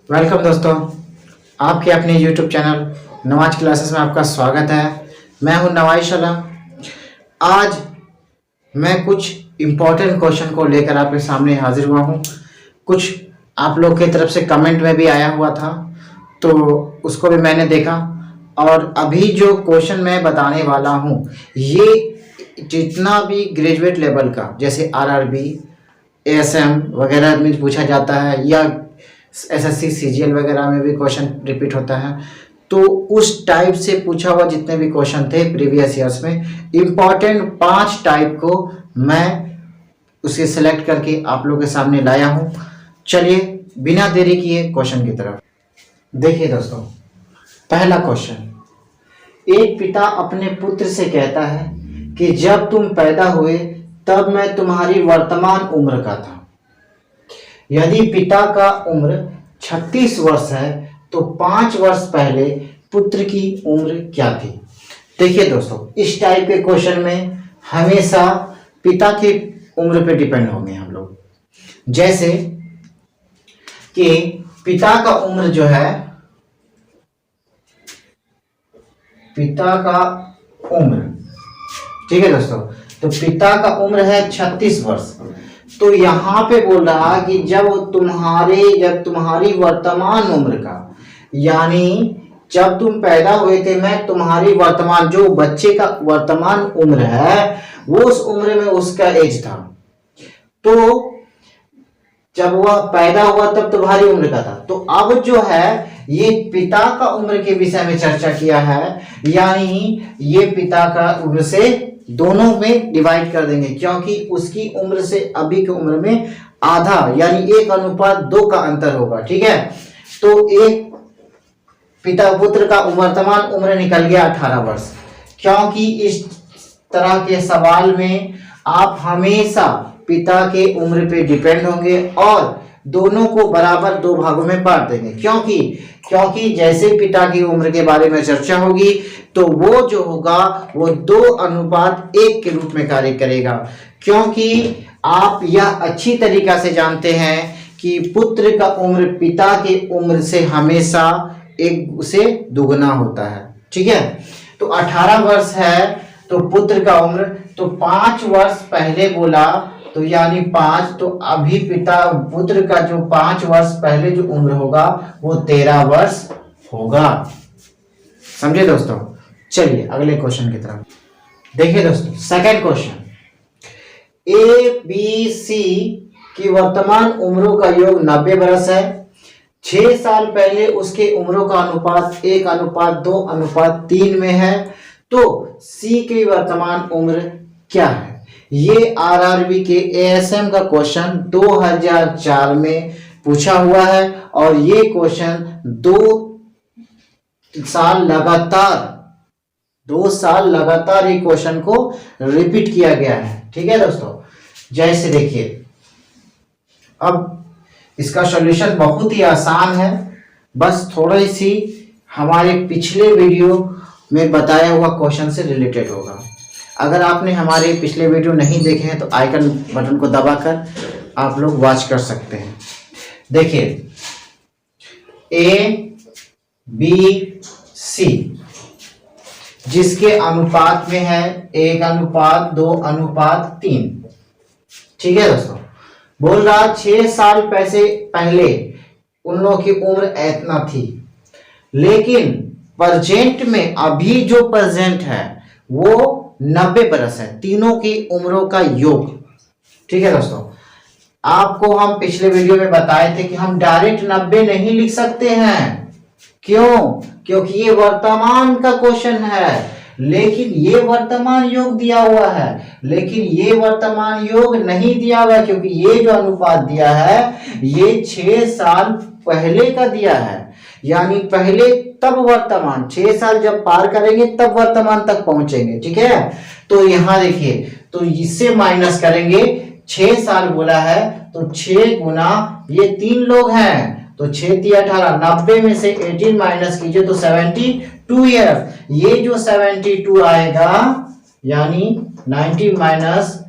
Welcome दोस्तों, आपके अपने YouTube चैनल नवाज क्लासेस में आपका स्वागत है। मैं हूं नवाज शला। आज मैं कुछ इम्पोर्टेंट क्वेश्चन को लेकर आपके सामने हाजिर हुआ हूं। कुछ आप लोग की तरफ से कमेंट में भी आया हुआ था, तो उसको भी मैंने देखा। और अभी जो क्वेश्चन मैं बताने वाला हूं, ये जितना भी ग्रेजुएट लेवल का, जैसे आरआरबी, एएसएम वगैरह में पूछा जाता है, या एसएससी सीजीएल वगैरह में भी क्वेश्चन रिपीट होता है, तो उस टाइप से पूछा हुआ जितने भी क्वेश्चन थे प्रीवियस ईयर्स में, इम्पॉर्टेंट 5 टाइप को मैं उसे सेलेक्ट करके आप लोगों के सामने लाया हूं। चलिए बिना देरी किए क्वेश्चन की तरफ देखिए दोस्तों। पहला क्वेश्चन, एक पिता अपने पुत्र से कहता है कि जब तुम पैदा हुए तब मैं तुम्हारी वर्तमान उम्र का था। यदि पिता का उम्र 36 वर्ष है तो 5 वर्ष पहले पुत्र की उम्र क्या थी। देखिए दोस्तों, इस टाइप के क्वेश्चन में हमेशा पिता की उम्र पे डिपेंड होंगे हम लोग। जैसे कि पिता का उम्र जो है, पिता का उम्र, ठीक है दोस्तों, तो पिता का उम्र है 36 वर्ष। तो यहां पे बोल रहा कि जब तुम्हारी वर्तमान उम्र का, यानी जब तुम पैदा हुए थे, मैं तुम्हारी वर्तमान, जो बच्चे का वर्तमान उम्र है, वो उस उम्र में उसका एज था। तो जब वह पैदा हुआ तब तुम्हारी उम्र का था। तो अब जो है ये पिता का उम्र के विषय में चर्चा किया है, यानी ये पिता का उम्र से दोनों में डिवाइड कर देंगे, क्योंकि उसकी उम्र से अभी की उम्र में आधा, यानी 1:2 का अंतर होगा। ठीक है, तो एक पिता पुत्र का वर्तमान उम्र निकल गया 18 वर्ष। क्योंकि इस तरह के सवाल में आप हमेशा पिता के उम्र पे डिपेंड होंगे और दोनों को बराबर 2 भागों में बांट देंगे। क्योंकि जैसे पिता की उम्र के बारे में चर्चा होगी तो वो जो होगा वो 2:1 के रूप में कार्य करेगा। क्योंकि आप यह अच्छी तरीका से जानते हैं कि पुत्र का उम्र पिता के उम्र से हमेशा 1 से दुगना होता है। ठीक है, तो 18 वर्ष है तो पुत्र का उम्र, तो 5 वर्ष पहले बोला तो यानी 5, तो अभी पुत्र का जो 5 वर्ष पहले जो उम्र होगा वो 13 वर्ष होगा। समझे दोस्तों। चलिए अगले क्वेश्चन की तरफ देखिए दोस्तों। Second question, A B C की वर्तमान उम्रों का योग 90 वर्ष है। 6 साल पहले उसके उम्रों का अनुपात 1:2:3 में है। तो सी की वर्तमान उम्र क्या है। ये आरआरबी के एएसएम का क्वेश्चन 2004 में पूछा हुआ है और ये क्वेश्चन 2 साल लगातार ये क्वेश्चन को रिपीट किया गया है। ठीक है दोस्तों, जैसे देखिए, अब इसका सॉल्यूशन बहुत ही आसान है, बस थोड़ी सी हमारे पिछले वीडियो में बताया हुआ क्वेश्चन से रिलेटेड होगा। अगर आपने हमारे पिछले वीडियो नहीं देखे हैं तो आइकन बटन को दबाकर आप लोग वॉच कर सकते हैं। देखिए, ए बी सी जिसके अनुपात में है 1:2:3। ठीक है दोस्तों, बोल रहा 6 साल पहले उन लोगों की उम्र इतना थी, लेकिन प्रेजेंट में अभी जो प्रेजेंट है वो 90 बरस है, तीनों की उम्रों का योग। ठीक है दोस्तों, आपको हम पिछले वीडियो में बताए थे कि हम डायरेक्ट 90 नहीं लिख सकते हैं। क्यों? क्योंकि ये वर्तमान का क्वेश्चन है, लेकिन ये वर्तमान योग दिया हुआ है, लेकिन ये वर्तमान योग नहीं दिया हुआ है, क्योंकि ये जो अनुपात दिया है ये 6 साल पहले का दिया है, यानी पहले तब वर्तमान, 6 साल जब पार करेंगे तब वर्तमान तक पहुंचेंगे। ठीक है, तो यहां देखिए, तो इससे माइनस करेंगे, 6 साल बोला है तो 6 गुना ये 3 लोग हैं, तो 6 3 18, 90 में से 18 माइनस कीजिए तो 72 ईयर। ये जो 72 आएगा, यानी 90 माइनस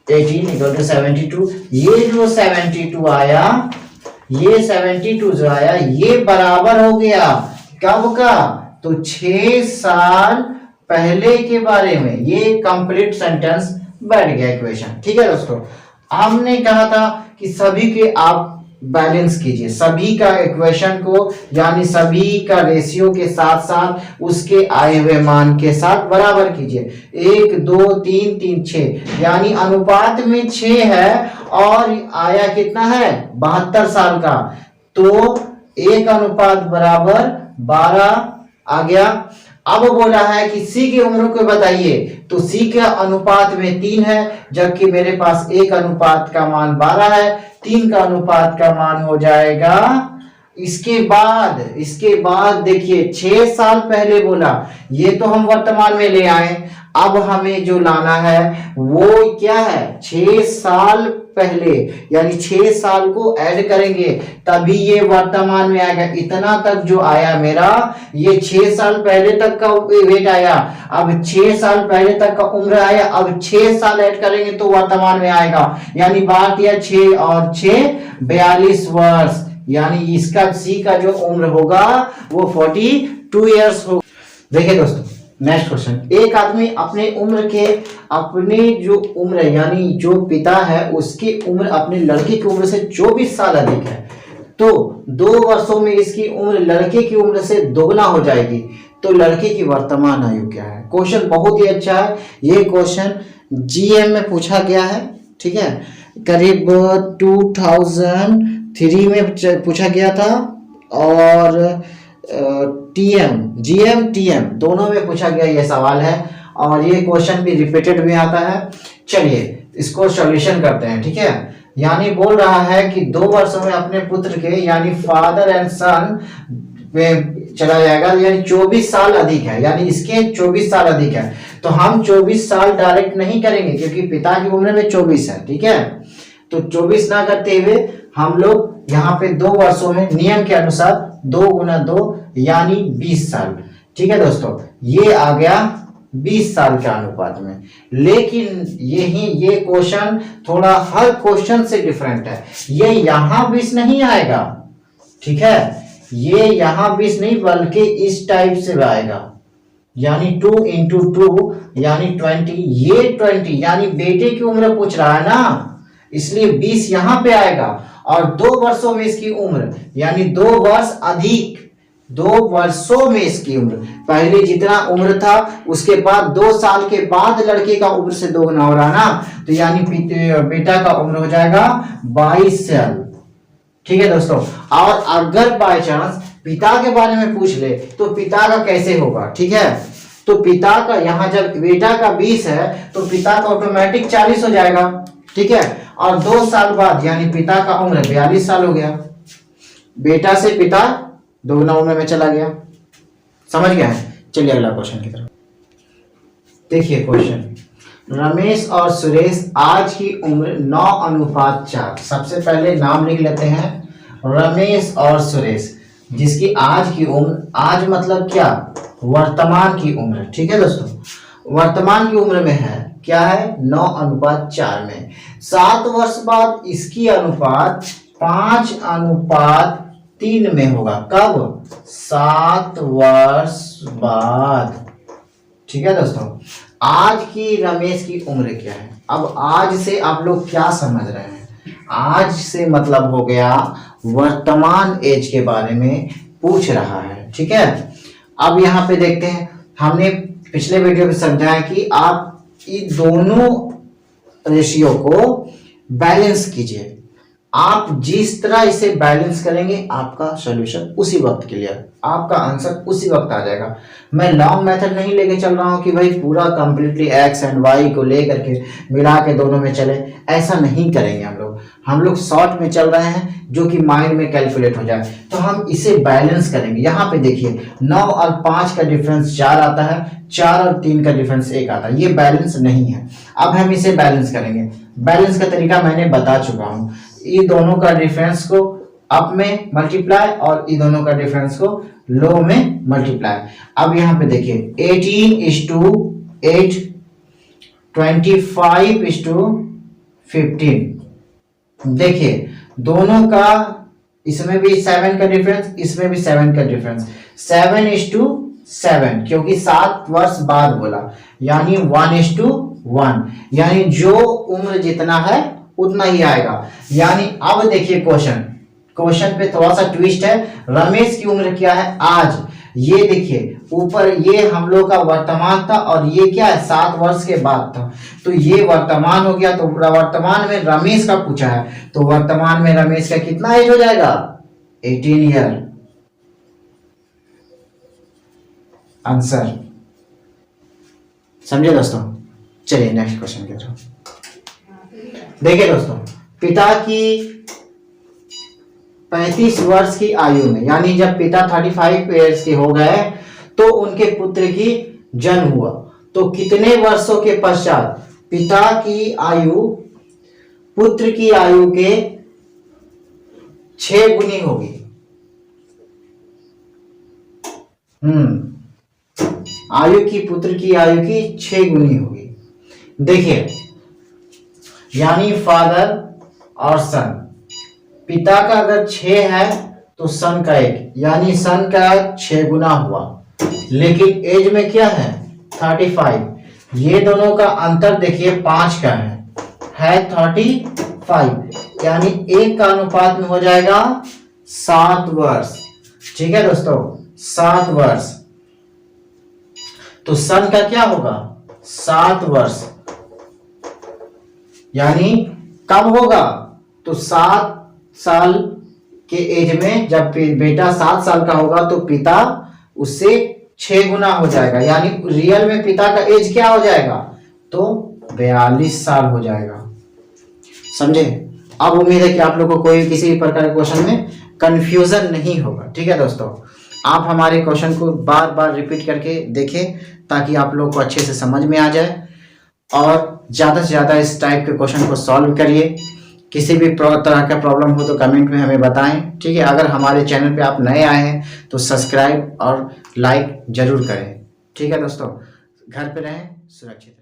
18 = 72, ये जो 72 आया ये 72 जो आया ये बराबर हो गया कब का, तो 6 साल पहले के बारे में। ये कंप्लीट सेंटेंस बैठ गया इक्वेशन। ठीक है दोस्तों, हमने कहा था कि सभी के आप बैलेंस कीजिए, सभी का इक्वेशन को यानी सभी का रेशियो के साथ साथ उसके आए हुए मान के साथ बराबर कीजिए। 1 2 3 3 6 यानी अनुपात में 6 है और आया कितना है 72 साल का, तो 1 अनुपात बराबर 12 आ गया। अब बोला है कि सी की उम्र को बताइए, तो सी का अनुपात में 3 है जबकि मेरे पास 1 अनुपात का मान 12 है, 3 का अनुपात का मान हो जाएगा। इसके बाद देखिए 6 साल पहले बोला, ये तो हम वर्तमान में ले आए। अब हमें जो लाना है वो क्या है 6 साल पहले, यानी 6 साल को ऐड करेंगे तभी ये वर्तमान में आएगा। इतना तक जो आया मेरा ये 6 साल पहले तक का वेट आया, अब 6 साल पहले तक का उम्र आया, अब 6 साल ऐड करेंगे तो वर्तमान में आएगा। यानी बात यह 6 और 6 42 वर्ष, यानी इसका सी का जो उम्र होगा वो 42 ईयर्स होगा। देखिए दोस्तों नेक्स्ट क्वेश्चन, एक आदमी अपने उम्र के अपने जो उम्र यानी जो पिता है उसकी उम्र अपने लड़के की उम्र से 24 साल अधिक है, तो 2 वर्षों में इसकी उम्र लड़के की उम्र से दोगुना हो जाएगी, तो लड़के की वर्तमान आयु क्या है। क्वेश्चन बहुत ही अच्छा है, ये क्वेश्चन जीएम में पूछा गया है। ठीक है, करीब 2003 में पूछा गया था और जीएम टीएम दोनों में पूछा गया ये सवाल है और ये क्वेश्चन भी रिपीटेड भी आता है। चलिए इसको सॉल्यूशन करते हैं। ठीक है, यानी बोल रहा है कि 2 वर्षों में अपने पुत्र के यानी फादर एंड सन में चला जाएगा, यानी 24 साल अधिक है, यानी इसके 24 साल अधिक है, तो हम 24 साल डायरेक्ट नहीं करेंगे क्योंकि पिता की उम्र में 24 है। ठीक है, तो 24 ना करते हुए हम लोग यहाँ पे 2 वर्षों में नियम के अनुसार 2 गुना 2 यानी 20 साल। ठीक है दोस्तों, ये आ गया 20 साल के अनुपात में। लेकिन ये क्वेश्चन थोड़ा हर क्वेश्चन से डिफरेंट है, ये यहाँ 20 नहीं आएगा। ठीक है, ये यहाँ 20 नहीं बल्कि इस टाइप से आएगा, यानी 2 × 2 यानी 20, ये 20 यानी बेटे की उम्र पूछ रहा है ना, इसलिए 20 यहाँ पे आएगा। और 2 वर्षों में इसकी उम्र यानी 2 वर्ष अधिक, 2 वर्षों में इसकी उम्र, पहले जितना उम्र था उसके बाद 2 साल के बाद लड़के का उम्र से दोगुना हो रहा ना, तो यानी बेटा का उम्र हो जाएगा 22 साल। ठीक है दोस्तों, और अगर बाय चांस पिता के बारे में पूछ ले तो पिता का कैसे होगा। ठीक है, तो पिता का यहाँ जब बेटा का 20 है तो पिता का ऑटोमेटिक 40 हो जाएगा। ठीक है, और 2 साल बाद यानी पिता का उम्र 42 साल हो गया, बेटा से पिता दोगुना उम्र में चला गया। समझ गया है। चलिए अगला क्वेश्चन की तरफ देखिए। क्वेश्चन, रमेश और सुरेश आज की उम्र 9:4। सबसे पहले नाम लिख लेते हैं रमेश और सुरेश, जिसकी आज की उम्र, आज मतलब क्या वर्तमान की उम्र। ठीक है दोस्तों, वर्तमान की उम्र में है क्या है 9:4 में। 7 वर्ष बाद इसकी अनुपात 5:3 में होगा। कब 7 वर्ष बाद। ठीक है दोस्तों, आज की रमेश की उम्र क्या है। अब आज से आप लोग क्या समझ रहे हैं, आज से मतलब हो गया वर्तमान एज के बारे में पूछ रहा है। ठीक है, अब यहाँ पे देखते हैं, हमने पिछले वीडियो में समझाया कि आप इन दोनों रेशियो को बैलेंस कीजिए। आप जिस तरह इसे बैलेंस करेंगे आपका सॉल्यूशन उसी वक्त क्लियर, आपका आंसर उसी वक्त आ जाएगा। मैं लॉन्ग मेथड नहीं लेके चल रहा हूं कि भाई पूरा कंप्लीटली एक्स एंड वाई को लेकर के मिला के दोनों में चले, ऐसा नहीं करेंगे हम लोग शॉर्ट में चल रहे हैं जो कि माइंड में कैलकुलेट हो जाए, तो हम इसे बैलेंस करेंगे। यहाँ पे देखिए 9 और 5 का डिफरेंस 4 आता है, 4 और 3 का डिफरेंस 1 आता है, ये बैलेंस नहीं है। अब हम इसे बैलेंस करेंगे। बैलेंस का तरीका मैंने बता चुका हूँ, ये दोनों का डिफरेंस को अप में मल्टीप्लाई और ये दोनों का डिफरेंस को लो में मल्टीप्लाई। अब यहाँ पे देखिए 18:8, 25:15। देखिए दोनों का इसमें भी 7 का डिफरेंस, इसमें भी 7 का डिफरेंस, 7:7, क्योंकि 7 वर्ष बाद बोला, यानी 1:1, यानी जो उम्र जितना है उतना ही आएगा। यानी अब देखिए क्वेश्चन पे थोड़ा सा ट्विस्ट है। रमेश की उम्र क्या है आज, ये देखिए ऊपर ये हम लोग का वर्तमान था और ये क्या है 7 वर्ष के बाद था, तो ये वर्तमान हो गया। तो वर्तमान में रमेश का पूछा है, तो वर्तमान में रमेश का कितना एज हो जाएगा, 18 ईयर। आंसर समझे दोस्तों। चलिए नेक्स्ट क्वेश्चन की तरफ देखिए दोस्तों। पिता की 35 वर्ष की आयु में, यानी जब पिता 35 ईयर्स के हो गए तो उनके पुत्र की जन्म हुआ, तो कितने वर्षों के पश्चात पिता की आयु पुत्र की आयु के 6 गुनी होगी। आयु की पुत्र की आयु की 6 गुनी होगी। देखिए यानी फादर और सन, पिता का अगर 6 है तो सन का 1, यानी सन का 6 गुना हुआ। लेकिन एज में क्या है 35, ये दोनों का अंतर देखिए 5 का है 35, यानी 1 का अनुपात में हो जाएगा 7 वर्ष। ठीक है दोस्तों, 7 वर्ष। तो सन का क्या होगा 7 वर्ष, यानी कब होगा, तो 7 साल के एज में जब बेटा 7 साल का होगा तो पिता उससे 6 गुना हो जाएगा, यानी रियल में पिता का एज क्या हो जाएगा, तो 42 साल हो जाएगा। समझे। अब उम्मीद है कि आप लोगों को कोई किसी प्रकार के क्वेश्चन में कंफ्यूजन नहीं होगा। ठीक है दोस्तों, आप हमारे क्वेश्चन को बार बार रिपीट करके देखें ताकि आप लोग को अच्छे से समझ में आ जाए, और ज़्यादा से ज़्यादा इस टाइप के क्वेश्चन को सॉल्व करिए। किसी भी तरह का प्रॉब्लम हो तो कमेंट में हमें बताएं। ठीक है, अगर हमारे चैनल पे आप नए आए हैं तो सब्सक्राइब और लाइक जरूर करें। ठीक है दोस्तों, घर पे रहें, सुरक्षित रहें।